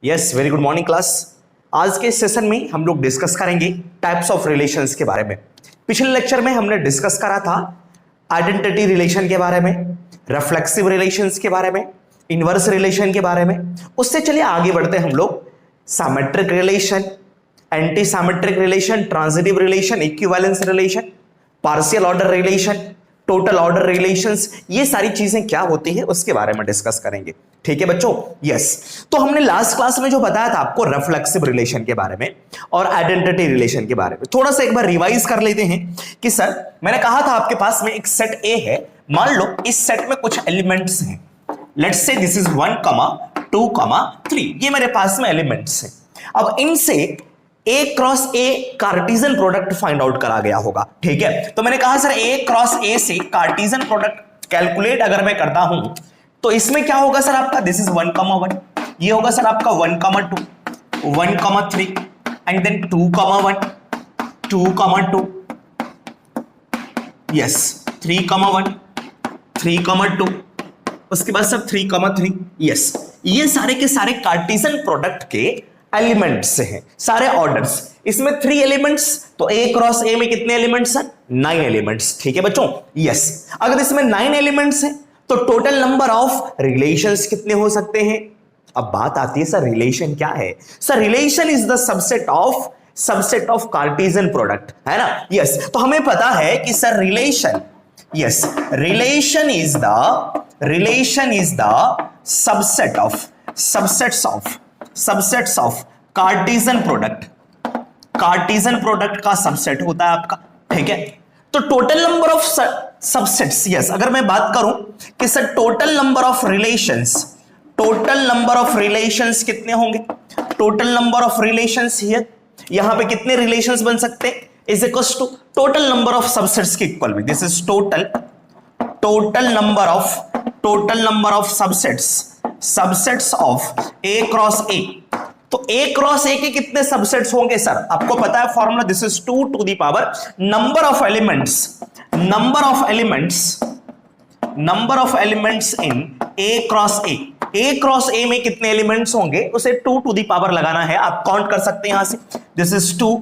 Yes, very good morning class. आज के session में हम लोग डिस्कस करेंगे टाइप्स ऑफ रिलेशंस के बारे में। पिछले लेक्चर में हमने डिस्कस करा था आइडेंटिटी रिलेशन के बारे में, रिफ्लेक्सिव रिलेशंस के बारे में, इनवर्स रिलेशन के बारे में। उससे चलिए आगे बढ़ते हैं हम लोग symmetric relation, anti symmetric relation, transitive relation, equivalence relation, partial order relation, total order relations, ये सारी चीजें क्या होती है उसके बारे में डिस्कस करेंगे। ठीक है बच्चों, यस। तो हमने लास्ट क्लास में जो बताया था आपको रिफ्लेक्सिव रिलेशन के बारे में और आइडेंटिटी रिलेशन के बारे में, थोड़ा सा एक बार रिवाइज कर लेते हैं कि सर मैंने कहा था आपके पास में एक सेट ए है, मान लो इस सेट में कुछ एलिमेंट्स हैं, लेट्स से दिस इज 1, 2, 3, ये मेरे पास में एलिमेंट्स हैं। अब इनसे A cross A Cartesian product find out करा गया होगा। ठीक है, तो मैंने कहा सर ए क्रॉस ए से कार्टेशियन प्रोडक्ट कैलकुलेट अगर मैं करता हूं तो इसमें क्या होगा सर आपका, दिस इज 1, 1, ये होगा सर आपका 1, 2, 1, 3 एंड देन 2, 1, 2, 2, यस 3, 1, 3, 2, उसके बाद सर 3, 3, यस। ये सारे के सारे कार्टेशियन प्रोडक्ट के एलिमेंट्स हैं, सारे ऑर्डर्स। इसमें 3 एलिमेंट्स, तो ए क्रॉस ए में कितने एलिमेंट्स हैं? 9 एलिमेंट्स। ठीक है बच्चों, यस। अगर इसमें 9 एलिमेंट्स हैं तो टोटल नंबर ऑफ रिलेशंस कितने हो सकते हैं? अब बात आती है सर रिलेशन क्या है? Sir relation is the subset of Cartesian product, है ना? यस। तो हमें पता है कि sir relation, yes, relation is the subsets of Cartesian product का सबसेट होता है आपका। ठीक है, तो total number of subsets, yes, अगर मैं बात करूं कि sir total number of relations कितने होंगे? Total number of relations here, यहां पे कितने रिलेशंस बन सकते हैं? Is equals to total number of subsets के इक्वल में, this is total number of subsets of A cross ए। तो ए क्रॉस ए के कितने सबसेट्स होंगे सर? आपको पता है formula, this is 2 to the power number of elements in A cross A. A cross A में कितने एलिमेंट्स होंगे उसे 2 टू द पावर लगाना है, आप काउंट कर सकते हैं यहां से, दिस इज 2।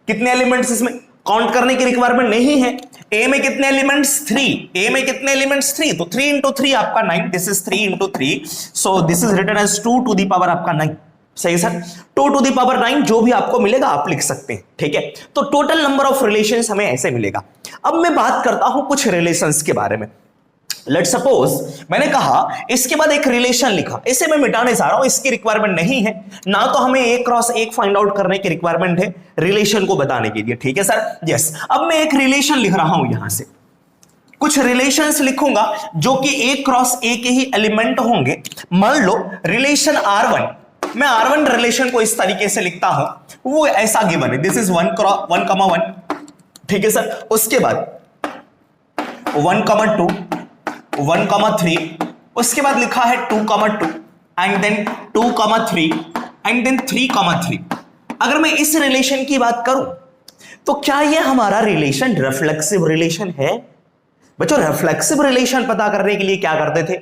कितने एलिमेंट्स इसमें काउंट करने की रिक्वायरमेंट नहीं है। ए में कितने एलिमेंट्स? 3। ए में कितने एलिमेंट्स? 3, तो 3 इंटू 3 आपका 9, this is 3 into 3, so this is written as 2 to the power आपका 9। सही सर, 2 टू द पावर 9 जो भी आपको मिलेगा आप लिख सकते हैं। ठीक है, तो टोटल नंबर ऑफ रिलेशंस हमें ऐसे मिलेगा। अब मैं बात करता हूं कुछ रिलेशंस के बारे में। लेट्स सपोज मैंने कहा इसके बाद एक रिलेशन लिखा, इसे मैं मिटाने जा रहा हूं, इसकी रिक्वायरमेंट नहीं है ना, तो हमें एक क्रॉस एक फाइंड आउट करने की रिक्वायरमेंट है रिलेशन को बताने के लिए। ठीक है सर, यस। अब मैं एक रिलेशन लिख रहा हूं, यहां से कुछ रिलेशंस लिखूंगा जो कि ए क्रॉस ए के ही एलिमेंट होंगे। मान लो रिलेशन R1, मैं R1 रिलेशन को इस तरीके से लिखता हूं, वो ऐसा गिवन है, दिस इज 1, 1, ठीक है सर। उसके बाद 1, 2, 1, 3, उसके बाद लिखा है 2, 2 एंड देन 2, 3 एंड देन 3, 3। अगर मैं इस रिलेशन की बात करूं तो क्या यह हमारा रिलेशन रिफ्लेक्सिव रिलेशन है? बच्चों रिफ्लेक्सिव रिलेशन पता करने के लिए क्या करते थे?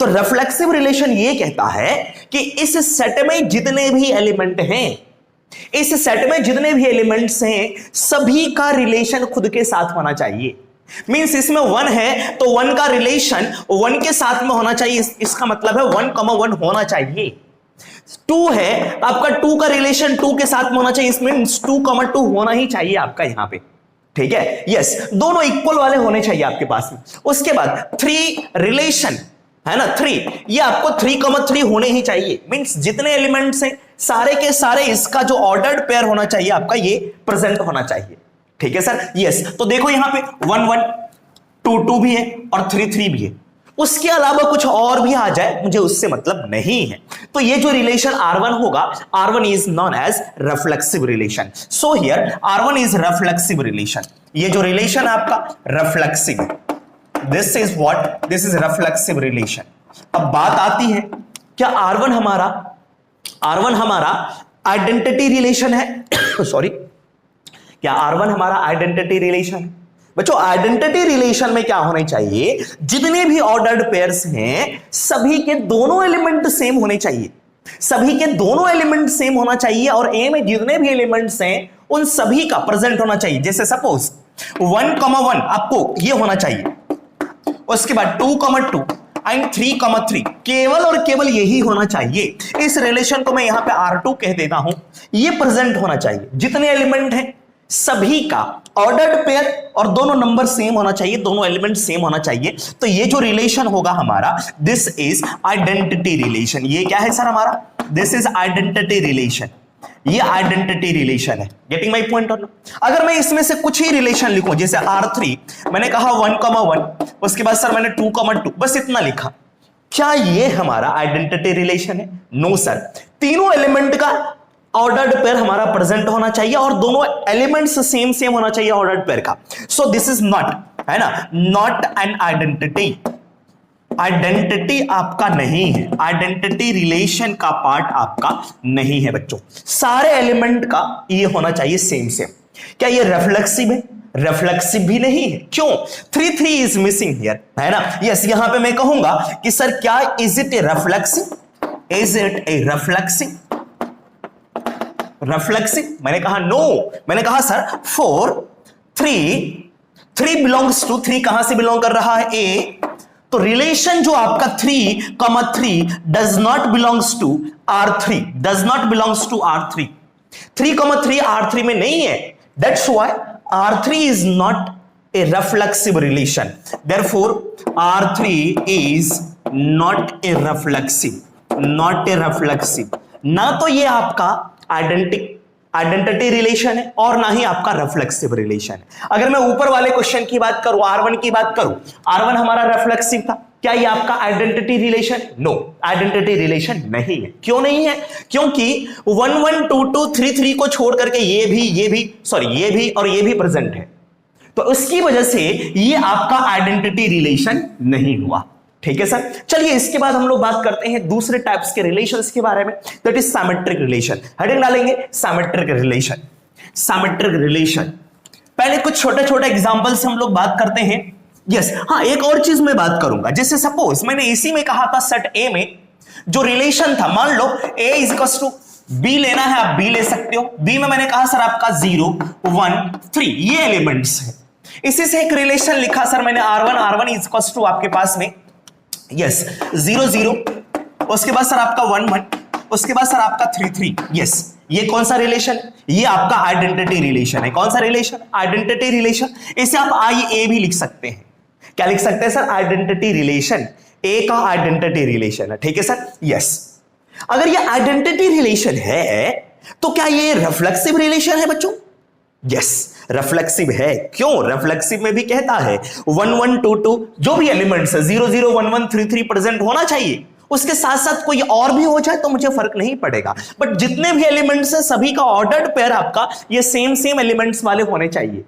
तो रिफ्लेक्सिव रिलेशन यह कहता है कि इस सेट में जितने भी एलिमेंट हैं, सभी का रिलेशन खुद के साथ होना चाहिए। मींस इसमें 1 है तो 1 का रिलेशन 1 के साथ में होना चाहिए, इसका मतलब है 1, 1 होना चाहिए। 2 है आपका 2 का रिलेशन 2 के साथ में होना चाहिए, इसमें 2, 2 होना ही चाहिए आपका यहां पे। ठीक है, यस, दोनों इक्वल वाले होने चाहिए आपके पास में। उसके बाद 3 रिलेशन है ना, 3, ये आपको 3, 3 होने ही चाहिए। मींस जितने एलिमेंट्स हैं सारे के सारे इसका जो ऑर्डर्ड पेयर होना चाहिए आपका ये प्रेजेंट होना चाहिए। ठीक है सर, यस। तो देखो यहां पे 1, 1, 2, 2 भी है और 3, 3 भी है। उसके अलावा कुछ और भी आ जाए मुझे उससे मतलब नहीं है। तो ये जो रिलेशन R1 होगा, R1 is known as reflexive relation. So here R1 is reflexive relation. ये जो रिलेशन आपका reflexive, this is what, this is reflexive relation. अब बात आती है क्या R1 हमारा आइडेंटिटी रिलेशन है? सॉरी, क्या R1 हमारा आइडेंटिटी रिलेशन है? बच्चों आइडेंटिटी रिलेशन में क्या होने चाहिए? जितने भी ऑर्डर्ड पेयर्स हैं सभी के दोनों एलिमेंट सेम होने चाहिए। सभी के दोनों एलिमेंट सेम होना चाहिए और ए में जितने भी एलिमेंट्स हैं उन सभी का प्रेजेंट होना चाहिए। जैसे सपोज 1,1 आपको ये होना चाहिए, उसके बाद 2,2 एंड 3,3 केवल और केवल यही होना चाहिए। इस रिलेशन को मैं यहां पे R2 कह देता हूं, ये प्रेजेंट होना चाहिए। जितने एलिमेंट हैं सभी का ऑर्डर्ड पेयर और दोनों नंबर सेम होना चाहिए, दोनों एलिमेंट सेम होना चाहिए। तो ये जो रिलेशन होगा हमारा, दिस इज आइडेंटिटी रिलेशन। ये क्या है सर हमारा? This is identity relation. ये आइडेंटिटी रिलेशन है। गेटिंग माय पॉइंट और नॉट? अगर मैं इसमें से कुछ ही रिलेशन लिखूं, जैसे R3 मैंने कहा 1,1, उसके बाद सर मैंने 2,2, बस इतना लिखा, क्या ये हमारा आइडेंटिटी रिलेशन है? No sir. तीनों एलिमेंट का ऑर्डर्ड पेयर हमारा प्रेजेंट होना चाहिए और दोनों एलिमेंट्स सेम सेम होना चाहिए ऑर्डर्ड पेयर का। सो दिस इज नॉट, है ना, नॉट एन आइडेंटिटी। आइडेंटिटी आपका नहीं है, आइडेंटिटी रिलेशन का पार्ट आपका नहीं है बच्चों। सारे एलिमेंट का ये होना चाहिए सेम सेम। क्या ये रिफ्लेक्सिव है? रिफ्लेक्सिव भी नहीं है। क्यों? 3 इज मिसिंग हियर, है ना। यस, यहां पे मैं कहूंगा कि सर क्या is it a reflexive? Is it a reflexive? Reflexive मैंने कहा नो। मैंने कहा सर 3 बिलोंग्स टू 3 कहां से बिलोंग कर रहा है? ए। तो रिलेशन जो आपका 3,3 does not belongs to R3, does not belongs to R3। 3,3 R3 में नहीं है। That's why R3 is not a reflexive relation. Therefore R3 is not a reflexive, not a reflexive. ना तो ये आपका आइडेंटिटी रिलेशन है और ना ही आपका रिफ्लेक्सिव रिलेशन है। अगर मैं ऊपर वाले क्वेश्चन की बात करूं, R1 की बात करूं, R1 हमारा रिफ्लेक्सिव था। क्या ये आपका identity relation? No, identity relation नहीं है। क्यों नहीं है? क्योंकि 1, 1, 2, 2, 3, 3 को छोड़ करके ये भी और ये भी प्रेजेंट है। तो उसकी वजह से ये आपका आइडेंटिटी रिलेशन नहीं हुआ। ठीक है सर। चलिए इसके बाद हम लोग बात करते हैं दूसरे टाइप्स के रिलेशंस के बारे में, that is symmetric relation. Heading डालेंगे सिमेट्रिक रिलेशन। सिमेट्रिक रिलेशन, पहले कुछ छोटे छोटे एग्जांपल्स हम लोग बात करते हैं। यस, हाँ, एक और चीज मैं बात करूंगा। जैसे सपोज मैंने इसी में कहा था सेट ए में जो रिलेशन था, मान लो A इक्वल्स टू B लेना है, आप B ले सकते हो। B में मैंने कहा सर आपका 0, 1, 3 ये एलिमेंट्स है। इसी से एक रिलेशन लिखा सर मैंने R1 इक्वल्स टू आपके पास में यस 0, 0, उसके बाद सर आपका 1, 1, उसके बाद सर आपका 3, 3। यस, ये कौन सा रिलेशन? ये आपका आइडेंटिटी रिलेशन है। कौन सा रिलेशन? Identity relation. इसे आप IA भी लिख सकते हैं। क्या लिख सकते हैं सर? Identity relation. ए का आइडेंटिटी रिलेशन है। ठीक है सर। यस, अगर ये आइडेंटिटी रिलेशन है तो क्या ये रिफ्लेक्सिव रिलेशन है बच्चों? यस, रिफ्लेक्सिव है। क्यों? रिफ्लेक्सिव में भी कहता है 1, 1, 2, 2 जो भी एलिमेंट्स है 0, 0, 1, 1, 3, 3 प्रेजेंट होना चाहिए। उसके साथ साथ कोई और भी हो जाए तो मुझे फर्क नहीं पड़ेगा, बट जितने भी एलिमेंट्स है सभी का ऑर्डर्ड पेयर आपका ये सेम एलिमेंट्स वाले होने चाहिए।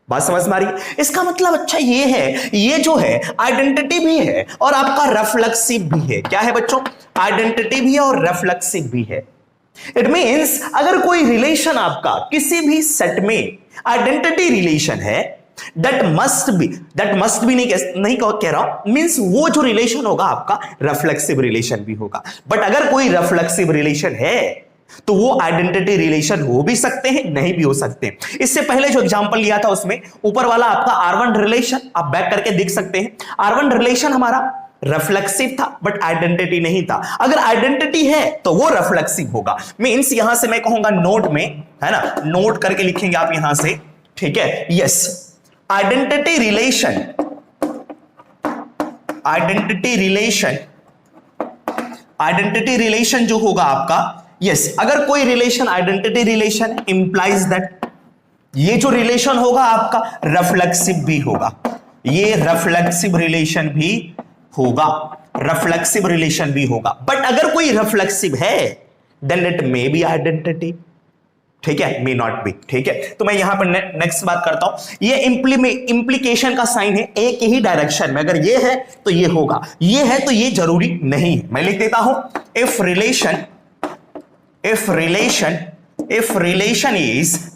बात समझ में आ रही है? इसका मतलब अच्छा ये है, ये जो है आइडेंटिटी भी है और आपका रिफ्लेक्सिव भी है। क्या है बच्चों? आइडेंटिटी भी है और रिफ्लेक्सिव भी है। इट मींस अगर कोई रिलेशन आपका किसी भी सेट में आइडेंटिटी रिलेशन है, दैट मस्ट बी नहीं कह रहा हूं, मींस वो जो रिलेशन होगा आपका रिफ्लेक्सिव रिलेशन भी होगा। बट अगर कोई रिफ्लेक्सिव रिलेशन है तो वो आइडेंटिटी रिलेशन हो भी सकते हैं, नहीं भी हो सकते। इससे पहले जो एग्जांपल लिया था उसमें ऊपर वाला आपका R1 रिलेशन आप बैक करके देख सकते हैं। R1 रिलेशन हमारा रिफ्लेक्सिव था बट आइडेंटिटी नहीं था। अगर आइडेंटिटी है तो वो रिफ्लेक्सिव होगा। मींस यहां से मैं कहूंगा नोट में, है ना, नोट करके लिखेंगे आप यहां से। ठीक है। यस, आइडेंटिटी रिलेशन जो होगा आपका, यस, अगर कोई relation identity relation implies that ये जो रिलेशन होगा आपका रिफ्लेक्सिव भी होगा। ये रिफ्लेक्सिव रिलेशन भी होगा। बट अगर कोई रिफ्लेक्सिव है then it may be identity. ठीक है, मे नॉट बी। ठीक है, तो मैं यहां पर नेक्स्ट बात करता हूं। ये इंप्लीकेशन का साइन है एक ही डायरेक्शन में। अगर ये है तो ये होगा, ये है तो ये जरूरी नहीं है। मैं लिख देता हूं if relation is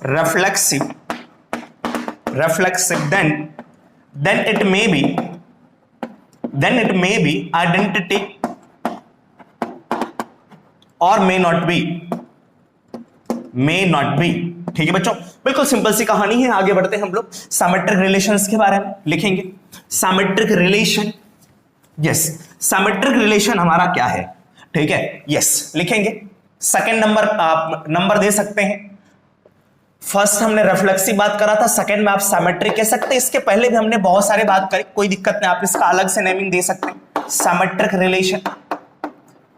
reflexive then it may be identity और may not be, may not be. ठीक है बच्चों, बिल्कुल सिंपल सी कहानी है। आगे बढ़ते हैं हम लोग सिमेट्रिक रिलेशंस के बारे में लिखेंगे। Symmetric relation, yes, symmetric relation हमारा क्या है? ठीक है, यस लिखेंगे। सेकंड नंबर आप नंबर दे सकते हैं। फर्स्ट हमने रिफ्लेक्सिव बात करा था, सेकंड में आप सिमेट्रिक कह सकते हैं। इसके पहले भी हमने बहुत सारे बात करी, कोई दिक्कत नहीं, आप इसका अलग से नेमिंग दे सकते हैं। Symmetric relation,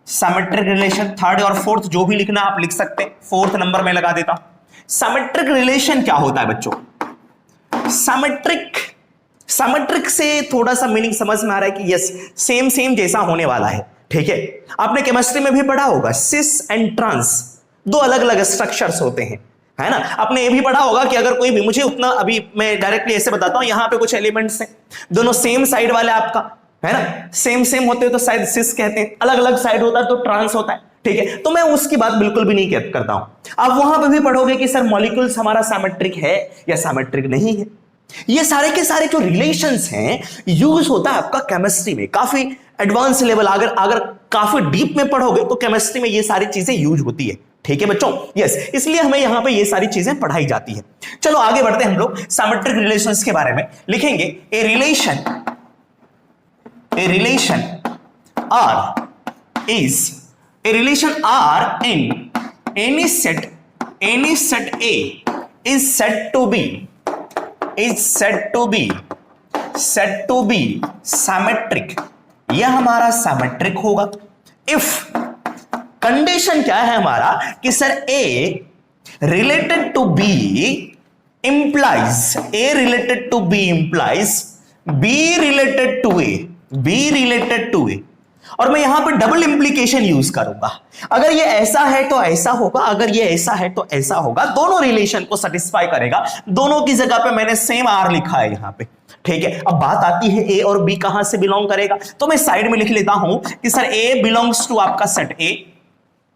symmetric relation, third और फोर्थ जो भी लिखना आप लिख सकते हैं। फोर्थ नंबर में लगा देता हूं। सिमेट्रिक रिलेशन क्या होता है बच्चों? सिमेट्रिक, सिमेट्रिक से थोड़ा सा मीनिंग समझ में आ रहा है कि यस सेम सेम जैसा होने वाला है। ठीक है, आपने केमिस्ट्री में भी पढ़ा होगा सिस एंड ट्रांस, दो अलग अलग स्ट्रक्चर्स होते हैं, है ना। आपने ये भी पढ़ा होगा कि अगर कोई भी, मुझे उतना अभी मैं डायरेक्टली ऐसे बताता हूं, यहां पे कुछ एलिमेंट्स हैं, दोनों सेम साइड वाले आपका, है ना, सेम सेम होते हैं तो शायद सिस कहते हैं, अलग अलग साइड होता है तो ट्रांस होता है। ठीक है, तो मैं उसकी बात बिल्कुल भी नहीं करता हूं। आप वहां पे भी पढ़ोगे कि सर मॉलिक्यूल्स हमारा सिमेट्रिक है या सिमेट्रिक नहीं है। ये सारे के सारे जो रिलेशंस हैं यूज होता है आपका केमिस्ट्री में, काफी एडवांस लेवल, अगर काफी डीप में पढ़ोगे तो केमिस्ट्री में ये सारी चीजें यूज होती है। ठीक है बच्चों, यस, इसलिए हमें यहां पे ये सारी चीजें पढ़ाई जाती है। चलो आगे बढ़ते हैं हम लोग सिमेट्रिक रिलेशंस के बारे में लिखेंगे। A relation R is, A relation R in any set A is said to be symmetric, यह हमारा सिमेट्रिक होगा इफ, कंडीशन क्या है हमारा कि sir A related to B implies, A related to B implies B related to A, और मैं यहां पे डबल इंप्लीकेशन यूज करूंगा। अगर ये ऐसा है तो ऐसा होगा, अगर ये ऐसा है तो ऐसा होगा, दोनों रिलेशन को सेटिस्फाई करेगा। दोनों की जगह पे मैंने सेम आर लिखा है यहां पे। ठीक है, अब बात आती है ए और बी कहां से बिलोंग करेगा, तो मैं साइड में लिख लेता हूं कि सर ए बिलोंग्स टू आपका सेट ए,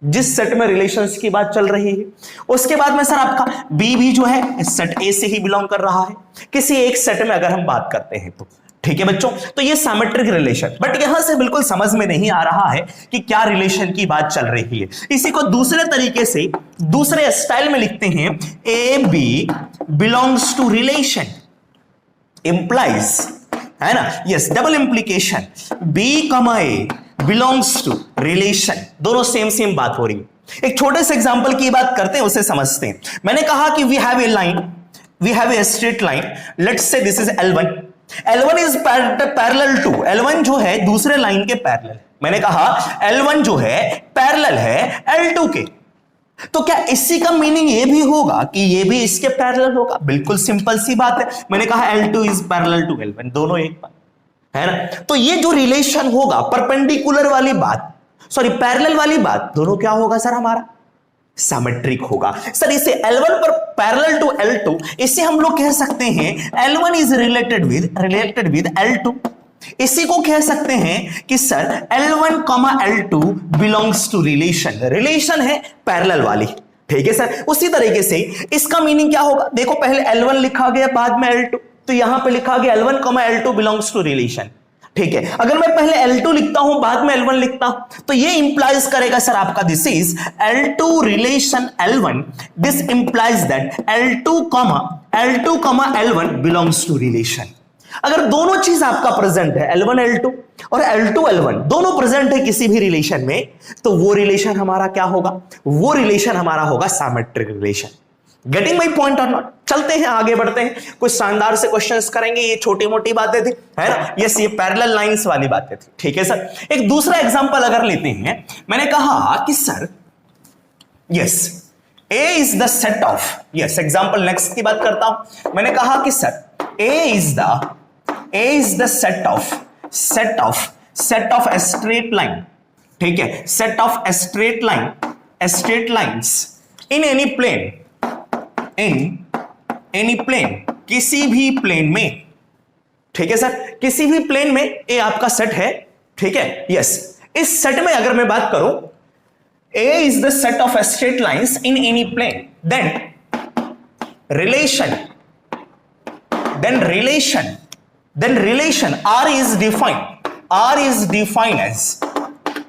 जिस सेट में रिलेशंस की बात चल रही है। उसके बाद में सर आपका बी भी जो है सेट ए से ही बिलोंग कर रहा है, किसी एक सेट में अगर हम बात करते हैं तो। ठीक है बच्चों, तो ये सिमेट्रिक रिलेशन, बट यहां से बिल्कुल समझ में नहीं आ रहा है कि क्या रिलेशन की बात चल रही है। इसी को दूसरे तरीके से, दूसरे स्टाइल में लिखते हैं, A B belongs to relation implies, है ना, yes, double implication, B comma A belongs to relation, दोनों सेम सेम बात हो रही है। एक छोटे से एग्जांपल की बात करते हैं, उसे समझते हैं। मैंने कहा कि we have a line, we have a straight line, let's say this is L1, L1 is parallel to, L1 जो है दूसरे लाइन के पैरेलल। मैंने कहा L1 जो है पैरेलल है L2 के, तो क्या इसी का मीनिंग ये भी होगा कि ये भी इसके पैरेलल होगा? बिल्कुल सिंपल सी बात है, मैंने कहा L2 is parallel to L1, दोनों एक बात है ना। तो ये जो रिलेशन होगा परपेंडिकुलर वाली बात, सॉरी पैरेलल वाली बात, दोनों क्या होगा सर हमारा? सिमेट्रिक होगा। सर इसे L1 पर पैरेलल टू L2, इसे हम लोग कह सकते हैं L1 is related with L2। इसी को कह सकते हैं कि sir L1, L2 belongs to relation, relation है पैरेलल वाली। ठीक है सर, उसी तरीके से इसका मीनिंग क्या होगा? देखो पहले L1 लिखा गया, बाद में L2, तो यहां पे लिखा गया L1, L2 belongs to relation. ठीक है, अगर मैं पहले L2 लिखता हूं बाद में L1 लिखता हूं, तो ये इंप्लाइज करेगा सर आपका this is L2 relation L1, this implies that L2, L1 belongs to relation. अगर दोनों चीज आपका प्रेजेंट है, L1 L2 और L2 L1 दोनों प्रेजेंट है किसी भी रिलेशन में, तो वो रिलेशन हमारा क्या होगा? वो रिलेशन हमारा होगा symmetric relation. Getting my point और नॉट? चलते हैं आगे बढ़ते हैं, कुछ शानदार से क्वेश्चंस करेंगे। ये छोटी मोटी बातें थी, है ना, यस, ये पैरेलल लाइंस वाली बातें थी। ठीक है सर, एक दूसरा एग्जांपल अगर लेते हैं, मैंने कहा कि sir yes A is the set of, yes, example next की बात करता हूं। मैंने कहा कि sir A is the set of a straight line. ठीक है, set of a straight lines in any plane, किसी भी प्लेन में। ठीक है सर, किसी भी प्लेन में ए आपका सेट है। ठीक है, यस, इस सेट में अगर मैं बात करूं, A is the set of straight lines in any plane, then relation R is defined as,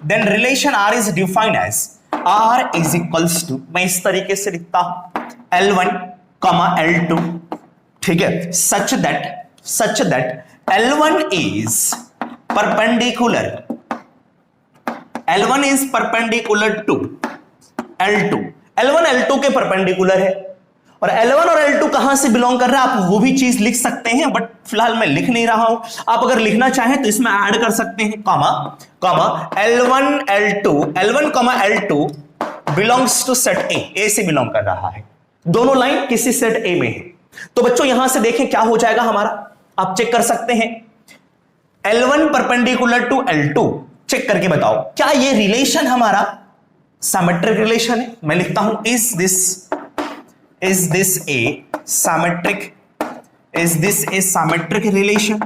then relation R is defined as R is equals to, मैं इस तरीके से लिखता हूं L1, L2, ठीक है, such that L1 is perpendicular to L2, L1 L2 के perpendicular है, और L1 और L2 कहां से बिलोंग कर रहा है आप वो भी चीज लिख सकते हैं, बट फिलहाल मैं लिख नहीं रहा हूं। आप अगर लिखना चाहें तो इसमें ऐड कर सकते हैं comma L1 L2 belongs to set A से बिलोंग कर रहा है, दोनों लाइन किसी सेट ए में है। तो बच्चों यहां से देखें क्या हो जाएगा हमारा, आप चेक कर सकते हैं L1 perpendicular to L2, check करके बताओ क्या ये रिलेशन हमारा सिमेट्रिक रिलेशन है। मैं लिखता हूं is this A symmetric relation,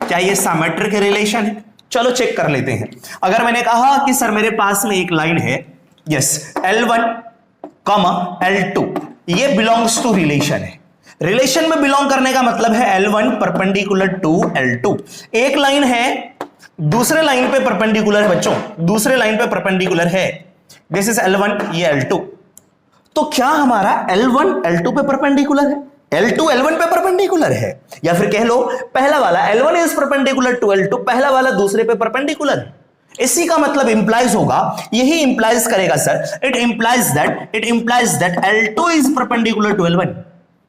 क्या ये सिमेट्रिक रिलेशन है? चलो चेक कर लेते हैं। अगर मैंने कहा कि सर मेरे पास में एक लाइन है, यस L1, L2, ये बिलोंग्स टू रिलेशन है। रिलेशन में बिलोंग करने का मतलब है L1 परपेंडिकुलर टू L2, एक लाइन है दूसरे लाइन पे परपेंडिकुलर है बच्चों, दूसरे लाइन पे परपेंडिकुलर है, दिस इज L1, ये L2। तो क्या हमारा L1 L2 पे परपेंडिकुलर है, L2 L1 पे परपेंडिकुलर है, या फिर कह लो पहला वाला L1 is perpendicular to L2, पहला वाला दूसरे पे परपेंडिकुलर है। इसी का मतलब इंप्लाइज होगा, यही इंप्लाइज करेगा sir, it implies that L2 is perpendicular to L1।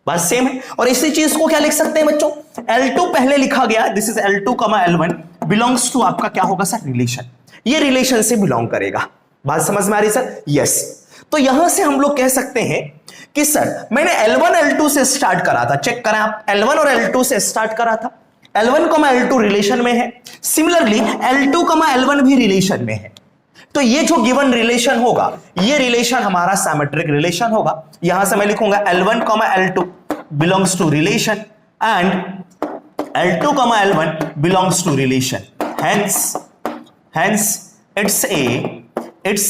बात सेम है। और इसी चीज को क्या लिख सकते हैं बच्चों, L2 पहले लिखा गया, this is L2, L1 belongs to आपका क्या होगा सर, रिलेशन, ये रिलेशन से बिलोंग करेगा। बात समझ में आ रही सर? यस। तो यहां से हम लोग कह सकते हैं कि सर मैंने L1 L2 से स्टार्ट करा था, चेक करें आप, L1 और L2 से स्टार्ट करा था, L1, L2 रिलेशन में है, सिमिलरली L2, L1 भी रिलेशन में है। तो ये जो गिवन रिलेशन होगा, ये रिलेशन हमारा सिमेट्रिक रिलेशन होगा। यहां से मैं लिखूंगा L1, L2 belongs to relation and L2, L1 belongs to relation, hence it's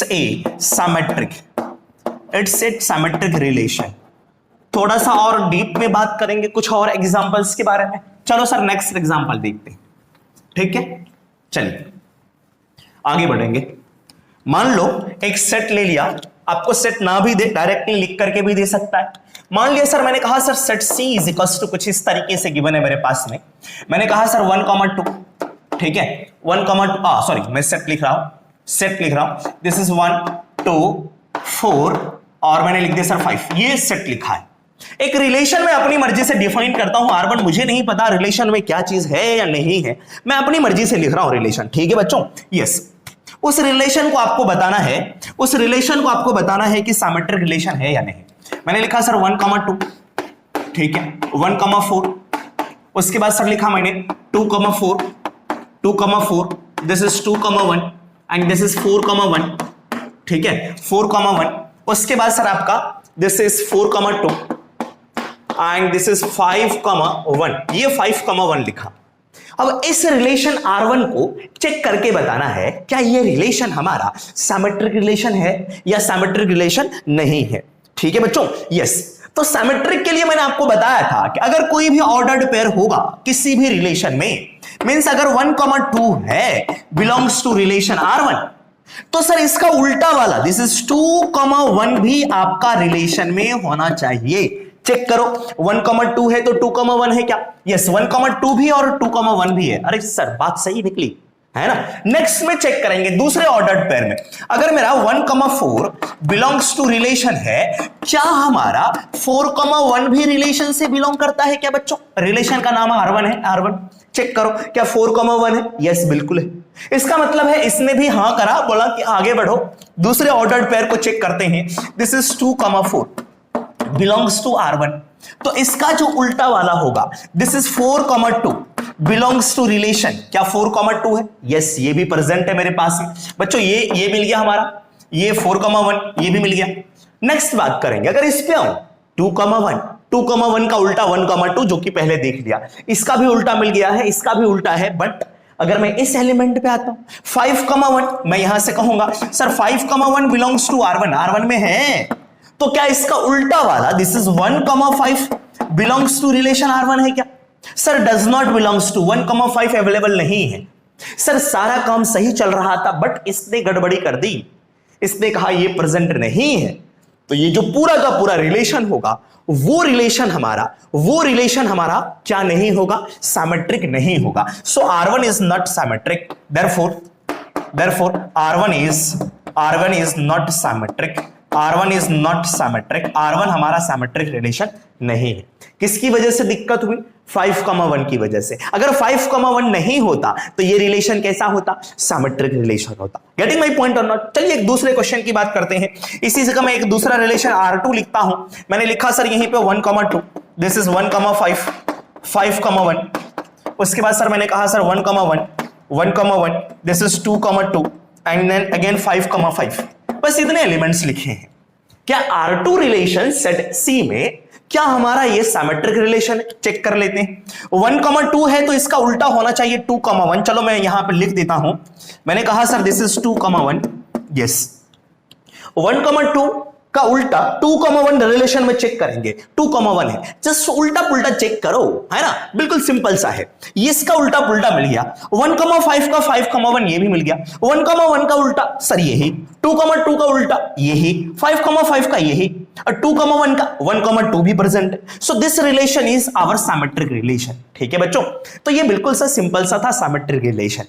a symmetric relation। थोड़ा सा और डीप में बात करेंगे कुछ और एग्जांपल्स के बारे में। चलो सर नेक्स्ट एग्जांपल देखते हैं, ठीक है, चलिए आगे बढ़ेंगे। मान लो एक सेट ले लिया, आपको सेट ना भी दे, डायरेक्टली लिख करके भी दे सकता है। मान लिया सर मैंने कहा sir set C is equals to कुछ इस तरीके से गिवन है मेरे पास में, मैंने कहा सर 1, 2, ठीक है, 1, 2, सॉरी मैं सेट लिख रहा हूं, दिस इज 1, 2, 4 और मैंने लिख दिया सर 5, ये सेट लिखा है। एक रिलेशन में अपनी मर्जी से डिफाइन करता हूं R1, मुझे नहीं पता रिलेशन में क्या चीज है या नहीं है, मैं अपनी मर्जी से लिख रहा हूं रिलेशन, ठीक है बच्चों। यस, उस रिलेशन को आपको बताना है कि सिमेट्रिक रिलेशन है या नहीं। मैंने लिखा सर 1, 2, ठीक है, 1, 4, उसके बाद सर लिखा मैंने 2, 4, this is 2, 1 and this is 4, 1, ठीक है, 4, 1, उसके बाद सर आपका this is 4, 2 and this is 5, 1, ये 5, 1 लिखा। अब इस रिलेशन R1 को चेक करके बताना है क्या ये रिलेशन हमारा सिमेट्रिक रिलेशन है या सिमेट्रिक रिलेशन नहीं है, ठीक है बच्चों। यस, तो सिमेट्रिक के लिए मैंने आपको बताया था कि अगर कोई भी ऑर्डर्ड पेयर होगा किसी भी रिलेशन में, मींस अगर 1, 2 है बिलोंग्स टू रिलेशन R1, तो सर इसका उल्टा वाला दिस इज 2, 1 भी आपका रिलेशन में होना चाहिए। चेक करो 1, 2 है तो 2, 1 है क्या? यस, 1, 2 भी और 2, 1 भी है। अरे सर बात सही निकली है ना। नेक्स्ट में चेक करेंगे दूसरे ऑर्डर्ड पेयर में, अगर मेरा 1, 4 बिलोंग्स टू रिलेशन है, क्या हमारा 4, 1 भी रिलेशन से बिलोंग करता है क्या बच्चों? रिलेशन का नाम R1 है, R1 चेक करो क्या 4, 1 है? यस बिल्कुल है। इसका मतलब है इसने भी हां करा, बोला कि आगे बढ़ो, दूसरे ऑर्डर्ड पेयर को चेक करते हैं। This is 2, 4 belongs to R1, तो इसका जो उल्टा वाला होगा this is 4, 2 belongs to relation, क्या 4, 2 है? यस, ये भी प्रेजेंट है मेरे पास में बच्चों, ये मिल गया हमारा, ये 4, 1 ये भी मिल गया। नेक्स्ट बात करेंगे, अगर इस पे आऊं 2, 1 का उल्टा 1, 2 जो कि पहले देख लिया, इसका भी उल्टा मिल गया है, इसका भी उल्टा है। बट अगर मैं इस एलिमेंट पे आता हूं 5, 1, मैं यहां से कहूंगा सर 5, 1 बिलोंग्स टू R1 में है, तो क्या इसका उल्टा वाला this is 1, 5 belongs to relation R1 है क्या? Sir does not belongs to, 1, 5 available नहीं है। सर सारा काम सही चल रहा था बट इसने गड़बड़ी कर दी, इसने कहा ये प्रेजेंट नहीं है, तो ये जो पूरा का पूरा रिलेशन होगा वो रिलेशन हमारा क्या नहीं होगा, सिमेट्रिक नहीं होगा। सो R1 is not symmetric, therefore R1 is not symmetric, R1 हमारा सिमेट्रिक रिलेशन नहीं है। किसकी वजह से दिक्कत हुई, 5,1 की वजह से। अगर 5,1 नहीं होता तो ये रिलेशन कैसा होता, सिमेट्रिक रिलेशन होता। गेटिंग माय पॉइंट और नॉट। चलिए एक दूसरे क्वेश्चन की बात करते हैं। इसी से मैं एक दूसरा रिलेशन R2 लिखता हूं। मैंने लिखा सर यहीं पे 1,2, दिस इज 1,5, 5,1। उसके बाद सर मैंने कहा sir 1,1, this is 2,2 and then again 5,5। बस इतने एलिमेंट्स लिखे हैं। क्या R2 रिलेशन सेट C में क्या हमारा ये सिमेट्रिक रिलेशन है? चेक कर लेते हैं। 1,2 है तो इसका उल्टा होना चाहिए 2,1। चलो मैं यहां पर लिख देता हूं। मैंने कहा सर दिस इज 2,1, यस। 1,2 का उल्टा 2,1 रिलेशन में चेक करेंगे, 2,1 है, जस्ट उल्टा पुल्टा चेक करो, है ना, बिल्कुल सिंपल सा है। ये इसका उल्टा पुल्टा मिल गया। 1,5 का 5,1 ये भी मिल गया। 1,1 का उल्टा सर यही, 2,2 का उल्टा यही, 5,5 का यही, और 2,1 का 1,2 भी प्रेजेंट है। So this relation is our symmetric relation. ठीक है बच्चों, तो ये बिल्कुल सा सिंपल सा था सिमेट्रिक रिलेशन।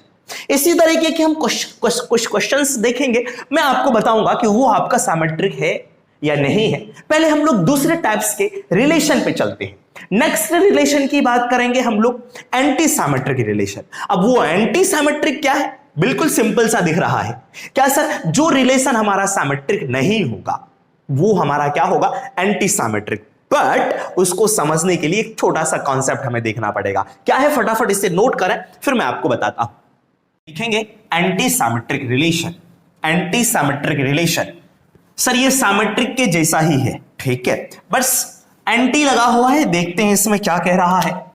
इसी तरीके के हम कुछ क्वेश्चंस देखेंगे, मैं आपको बताऊंगा कि वो आपका सिमेट्रिक है या नहीं है। पहले हम लोग दूसरे टाइप्स के रिलेशन पे चलते हैं। नेक्स्ट रिलेशन की बात करेंगे हम लोग, एंटी सिमेट्रिक रिलेशन। अब वो एंटी सिमेट्रिक क्या है, बिल्कुल सिंपल सा दिख रहा है। क्या सर, जो रिलेशन हमारा सिमेट्रिक नहीं होगा वो हमारा क्या होगा, एंटी सिमेट्रिक। बट उसको समझने के लिए एक छोटा सा कॉन्सेप्ट हमें देखना पड़ेगा। क्या है, फटाफट इसे नोट करें, फिर मैं आपको बताता हूं। लिखेंगे anti symmetric relation. Anti symmetric relation sir ये सिमेट्रिक के जैसा ही है, ठीक है, बस एंटी लगा हुआ है। देखते हैं इसमें क्या कह रहा है।